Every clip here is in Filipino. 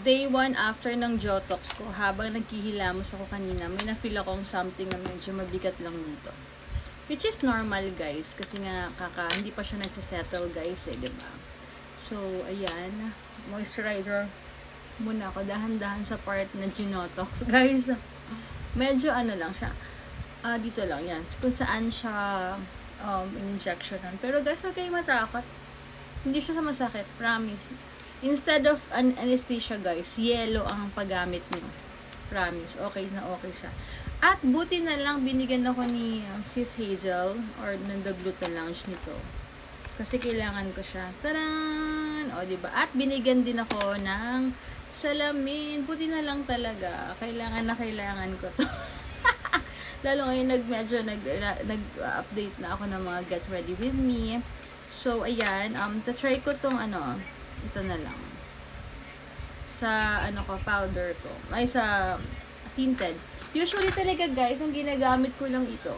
day 1 after ng Jotox ko, habang nagkihilamos ako kanina, may na-feel akong something na medyo mabigat lang dito. Which is normal, guys. Kasi nga, hindi pa siya nagsisettle, guys, eh, diba? So, ayan. Moisturizer muna ako. Dahan-dahan sa part na Genotox, guys. Medyo ano lang siya. Dito lang, yan. Kung saan siya injectionan. Pero, guys, huwag kayong matakot. Hindi siya masakit. Promise. Instead of anesthesia, guys, yellow ang paggamit nyo. Promise. Okay na okay siya. At buti na lang binigyan ako ni Sis Hazel or ng The Gluta Lounge nito. Kasi kailangan ko siya. Taran! O, diba? At binigyan din ako ng salamin. Buti na lang talaga. Kailangan na kailangan ko to. Lalo ngayon medyo nag-update na ako ng mga Get Ready With Me. So, ayan. Ta-try ko tong ito na lang. Sa powder ko. Ay, sa tinted. Usually talaga, guys, ang ginagamit ko lang ito.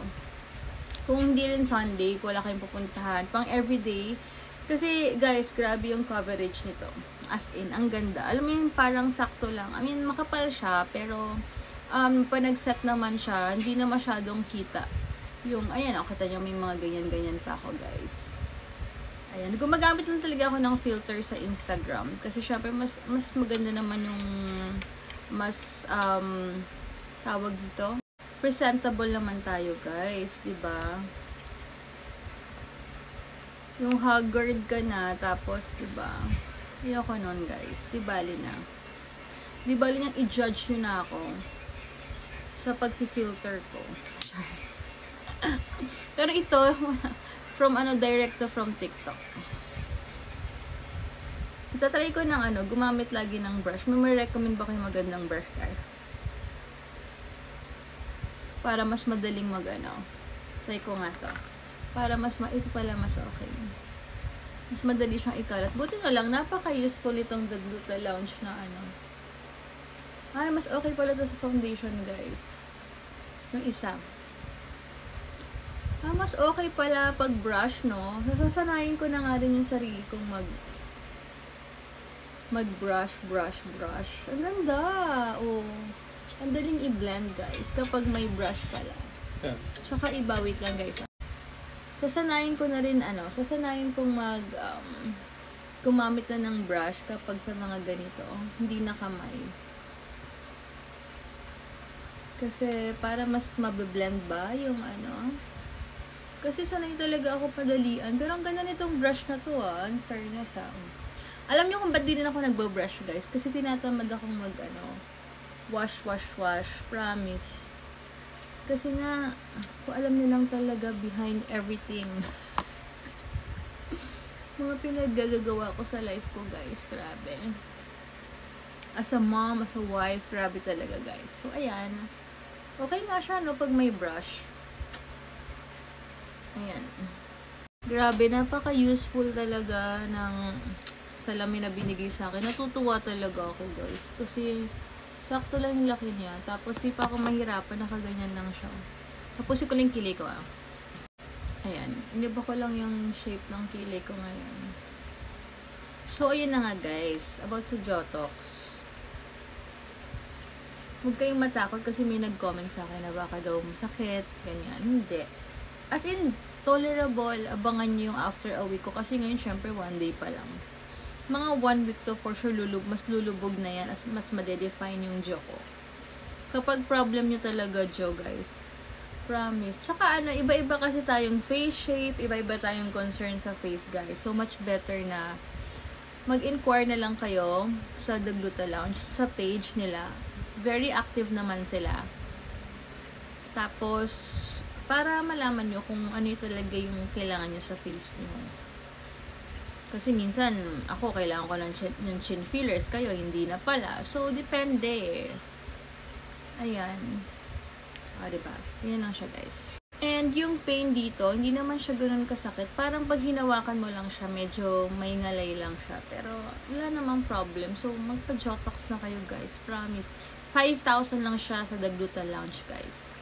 Kung hindi rin Sunday, wala kayong pupuntahan. Pang everyday. Kasi, guys, grabe yung coverage nito. As in, ang ganda. Alam mo yung parang sakto lang. I mean, makapal siya, pero pag nag-set naman siya, hindi na masyadong kita. Yung, ayan, kita nyo, may mga ganyan-ganyan pa ako, guys. Ayan, gumagamit lang talaga ako ng filter sa Instagram. Kasi syempre, mas maganda naman yung mas, tawag dito. Presentable naman tayo, guys. Diba? Yung haggard ka na, tapos, diba? Ayoko nun, guys. Di bali na. Di bali nang i-judge nyo na ako sa pag-filter ko. Pero ito, from direct to from TikTok. Itatry ko ng gumamit lagi ng brush. May recommend ba kayo magandang brush, guys? Para mas madaling try ko nga to. Para ito pala mas okay. Mas madali siyang ikalat. Buti na lang, napaka-useful itong The Gluta Lounge na Ay, mas okay pala to sa foundation, guys. Yung isa. Mas okay pala pag brush, no? Sasanayin ko na nga din yung sarili kong mag-brush. Ang ganda! Oh. Ang daling i-blend, guys, kapag may brush pala. Tsaka wait lang, guys. Sasanayin ko na rin, sasanayin kong gumamit na ng brush kapag sa mga ganito. Hindi na kamay. Kasi, para mas mabiblend ba yung Kasi sanay talaga ako padalian. Pero ang ganda nitong brush na to, in fairness, Alam niyo kung ba't din ako nagbo-brush, guys? Kasi tinatamad akong wash. Promise. Kasi nga, kung alam niyo lang talaga behind everything. Mga pinaggagawa ko sa life ko, guys. Grabe. As a mom, as a wife, grabe talaga, guys. So, ayan. Okay nga siya, no, pag may brush. Ayan. Grabe, napaka-useful talaga ng salamin na binigay sa akin. Natutuwa talaga ako, guys. Kasi, sakto lang yung laki niya. Tapos, di pa ako mahirapan. Nakaganyan lang siya. Tapos, ko lang kilay ko, Ayan. Iniba ko lang yung shape ng kilay ko ngayon. So, ayun na nga, guys. About sa Jotox. Huwag kayong matakot kasi may nag-comment sa akin na baka daw masakit. Ganyan. Hindi. As in, tolerable. Abangan nyo yung after a week ko. Kasi ngayon, syempre, 1 day pa lang. Mga 1 week to for sure mas lulubog na yan. Mas madedefine yung jaw ko. Kapag problem nyo talaga jaw, guys. Promise. Tsaka iba-iba kasi tayong face shape. Iba-iba tayong concern sa face, guys. So, much better na mag-inquire na lang kayo sa The Gluta Lounge. Sa page nila. Very active naman sila. Tapos, para malaman nyo kung ano talaga yung kailangan nyo sa face nyo. Kasi minsan, ako kailangan ko ng chin fillers, kayo hindi na pala. So, depende. Ayan. Diba? Yan lang siya, guys. And yung pain dito, hindi naman siya ganoon kasakit. Parang pag hinawakan mo lang siya, medyo may ngalay lang siya. Pero, wala namang problem. So, magpa-Jotox na kayo, guys. Promise. 5,000 lang siya sa The Gluta Lounge, guys.